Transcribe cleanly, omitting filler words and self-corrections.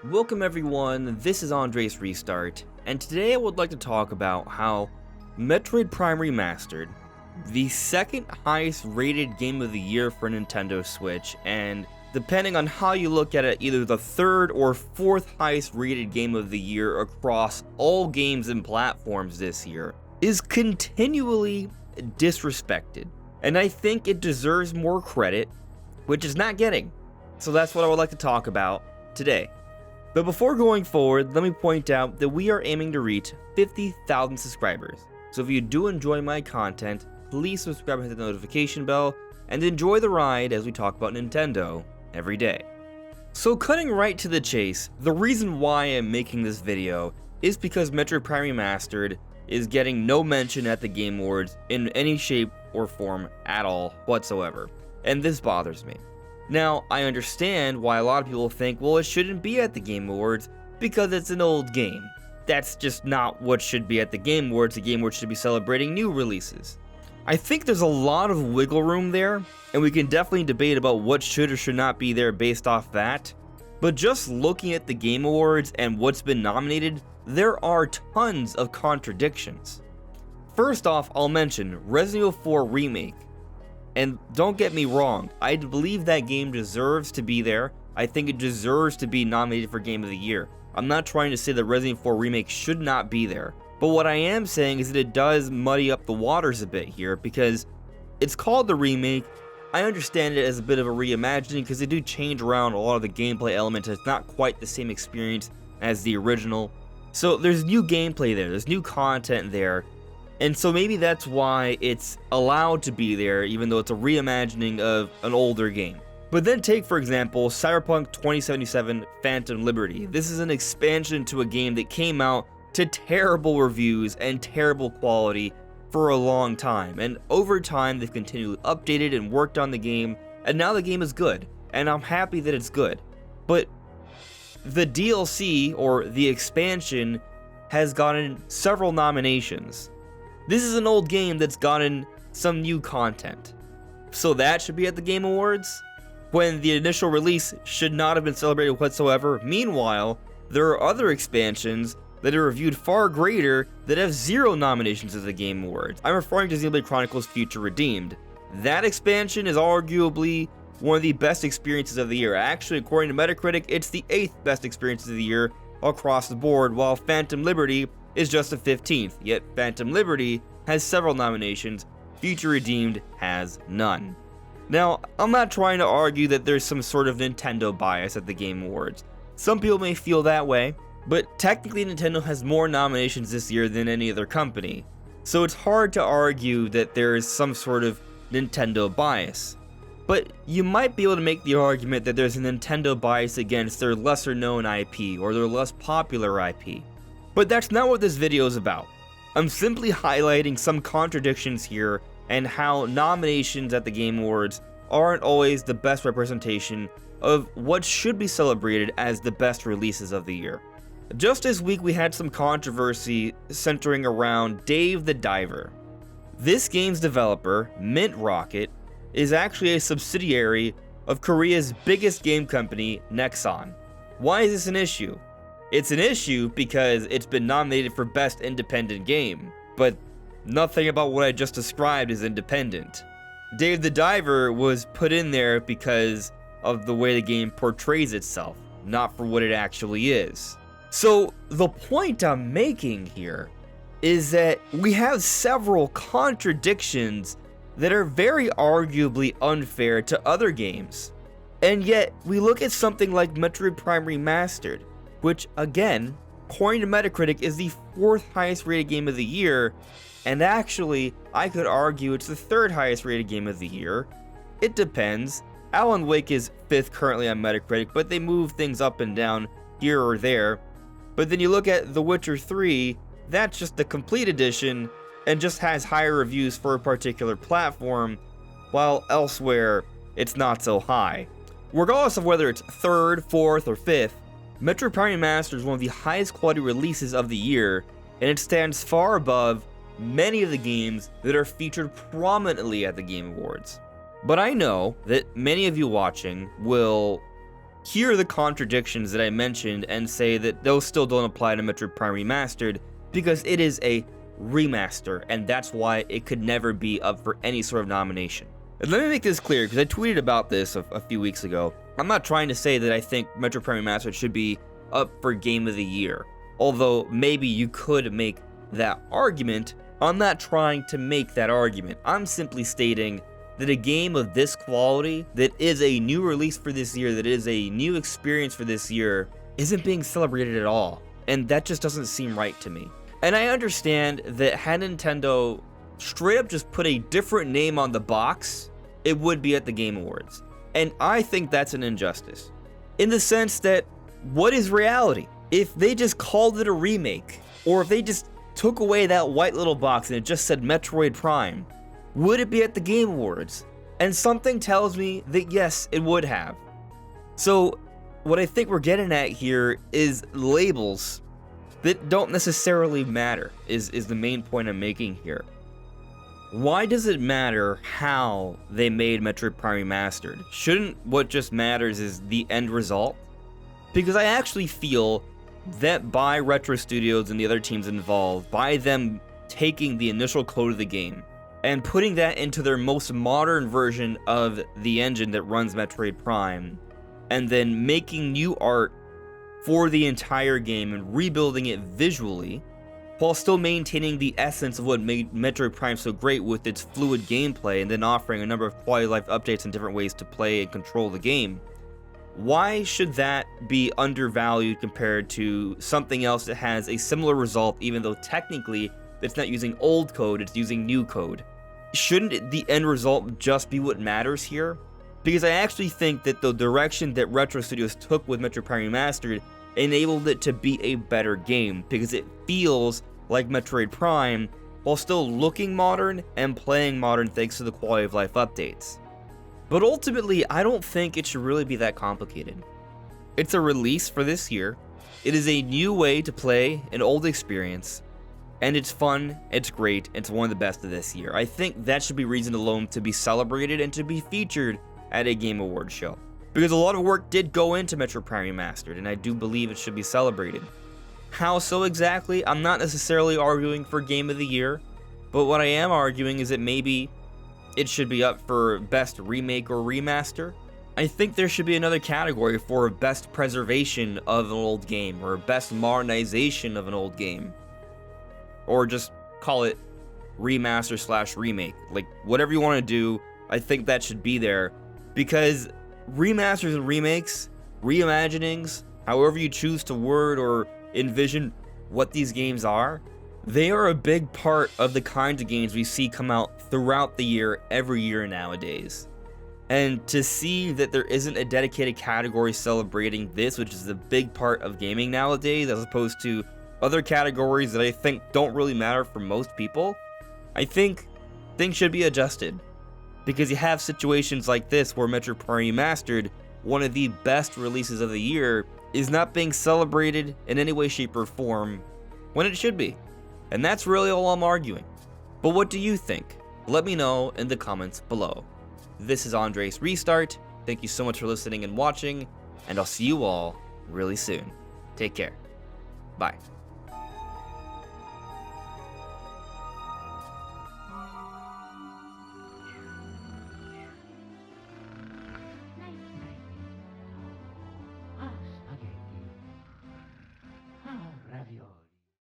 Welcome everyone, this is Andre's Restart, and today I would like to talk about how Metroid Prime Remastered, the second highest rated game of the year for Nintendo Switch, and depending on how you look at it, either the third or fourth highest rated game of the year across all games and platforms this year, is continually disrespected. And I think it deserves more credit, which it's not getting. So that's what I would like to talk about today. But before going forward, let me point out that we are aiming to reach 50,000 subscribers. So if you do enjoy my content, please subscribe and hit the notification bell, and enjoy the ride as we talk about Nintendo every day. So cutting right to the chase, the reason why I'm making this video is because Metroid Prime Remastered is getting no mention at the Game Awards in any shape or form at all whatsoever, and this bothers me. Now, I understand why a lot of people think, well, it shouldn't be at the Game Awards because it's an old game. That's just not what should be at the Game Awards. The Game Awards should be celebrating new releases. I think there's a lot of wiggle room there, and we can definitely debate about what should or should not be there based off that. But just looking at the Game Awards and what's been nominated, there are tons of contradictions. First off, I'll mention Resident Evil 4 Remake. And don't get me wrong, I believe that game deserves to be there. I think it deserves to be nominated for Game of the Year. I'm not trying to say that Resident Evil 4 Remake should not be there. But what I am saying is that it does muddy up the waters a bit here, because it's called the remake. I understand it as a bit of a reimagining because they do change around a lot of the gameplay elements. It's not quite the same experience as the original. So there's new gameplay there, there's new content there. And so maybe that's why it's allowed to be there, even though it's a reimagining of an older game. But then take, for example, Cyberpunk 2077 Phantom Liberty. This is an expansion to a game that came out to terrible reviews and terrible quality for a long time. And over time, they've continually updated and worked on the game, and now the game is good. And I'm happy that it's good. But the DLC, or the expansion, has gotten several nominations. This is an old game that's gotten some new content. So that should be at the Game Awards, when the initial release should not have been celebrated whatsoever. Meanwhile, there are other expansions that are reviewed far greater that have 0 nominations at the Game Awards. I'm referring to Xenoblade Chronicles Future Redeemed. That expansion is arguably one of the best experiences of the year. Actually, according to Metacritic, it's the 8th best experience of the year across the board, while Phantom Liberty is just the 15th, yet Phantom Liberty has several nominations, Future Redeemed has none. Now, I'm not trying to argue that there's some sort of Nintendo bias at the Game Awards. Some people may feel that way, but technically Nintendo has more nominations this year than any other company, so it's hard to argue that there is some sort of Nintendo bias. But you might be able to make the argument that there's a Nintendo bias against their lesser known IP or their less popular IP. But that's not what this video is about. I'm simply highlighting some contradictions here and how nominations at the Game Awards aren't always the best representation of what should be celebrated as the best releases of the year. Just this week we had some controversy centering around Dave the Diver. This game's developer, Mint Rocket, is actually a subsidiary of Korea's biggest game company, Nexon. Why is this an issue? It's an issue because it's been nominated for Best Independent Game, but nothing about what I just described is independent. Dave the Diver was put in there because of the way the game portrays itself, not for what it actually is. So the point I'm making here is that we have several contradictions that are very arguably unfair to other games. And yet, we look at something like Metroid Prime Remastered, which, again, according to Metacritic, is the 4th highest rated game of the year, and actually, I could argue it's the 3rd highest rated game of the year. It depends. Alan Wake is 5th currently on Metacritic, but they move things up and down here or there. But then you look at The Witcher 3, that's just the complete edition, and just has higher reviews for a particular platform, while elsewhere, it's not so high. Regardless of whether it's 3rd, 4th, or 5th, Metroid Prime Remastered is one of the highest quality releases of the year, and it stands far above many of the games that are featured prominently at the Game Awards. But I know that many of you watching will hear the contradictions that I mentioned and say that those still don't apply to Metroid Prime Remastered because it is a remaster, and that's why it could never be up for any sort of nomination. And let me make this clear, because I tweeted about this a few weeks ago. I'm not trying to say that I think Metroid Prime Remastered should be up for Game of the Year, although maybe you could make that argument. I'm not trying to make that argument. I'm simply stating that a game of this quality, that is a new release for this year, that is a new experience for this year, isn't being celebrated at all. And that just doesn't seem right to me. And I understand that had Nintendo straight up just put a different name on the box, it would be at the Game Awards. And I think that's an injustice. In the sense that, what is reality? If they just called it a remake, or if they just took away that white little box and it just said Metroid Prime, would it be at the Game Awards? And something tells me that yes, it would have. So what I think we're getting at here is labels that don't necessarily matter, is the main point I'm making here. Why does it matter how they made Metroid Prime Remastered? Shouldn't what just matters is the end result? Because I actually feel that by Retro Studios and the other teams involved, by them taking the initial code of the game and putting that into their most modern version of the engine that runs Metroid Prime, and then making new art for the entire game and rebuilding it visually, while still maintaining the essence of what made Metroid Prime so great with its fluid gameplay, and then offering a number of quality of life updates and different ways to play and control the game. Why should that be undervalued compared to something else that has a similar result, even though technically it's not using old code, it's using new code? Shouldn't the end result just be what matters here? Because I actually think that the direction that Retro Studios took with Metroid Prime Remastered enabled it to be a better game, because it feels like Metroid Prime while still looking modern and playing modern thanks to the quality of life updates. But ultimately, I don't think it should really be that complicated. It's a release for this year, it is a new way to play an old experience, and it's fun, it's great, it's one of the best of this year. I think that should be reason alone to be celebrated and to be featured at a Game Awards show. Because a lot of work did go into Metroid Prime Remastered, and I do believe it should be celebrated. How so exactly? I'm not necessarily arguing for Game of the Year, but what I am arguing is that maybe it should be up for Best Remake or Remaster. I think there should be another category for Best Preservation of an old game, or Best Modernization of an old game. Or just call it Remaster/Remake. Like, whatever you want to do, I think that should be there. Because remasters and remakes, reimaginings, however you choose to word or envision what these games are, they are a big part of the kinds of games we see come out throughout the year, every year nowadays. And to see that there isn't a dedicated category celebrating this, which is a big part of gaming nowadays, as opposed to other categories that I think don't really matter for most people, I think things should be adjusted. Because you have situations like this where Metroid Prime Remastered, one of the best releases of the year, is not being celebrated in any way, shape, or form when it should be. And that's really all I'm arguing. But what do you think? Let me know in the comments below. This is Andres Restart. Thank you so much for listening and watching, and I'll see you all really soon. Take care. Bye.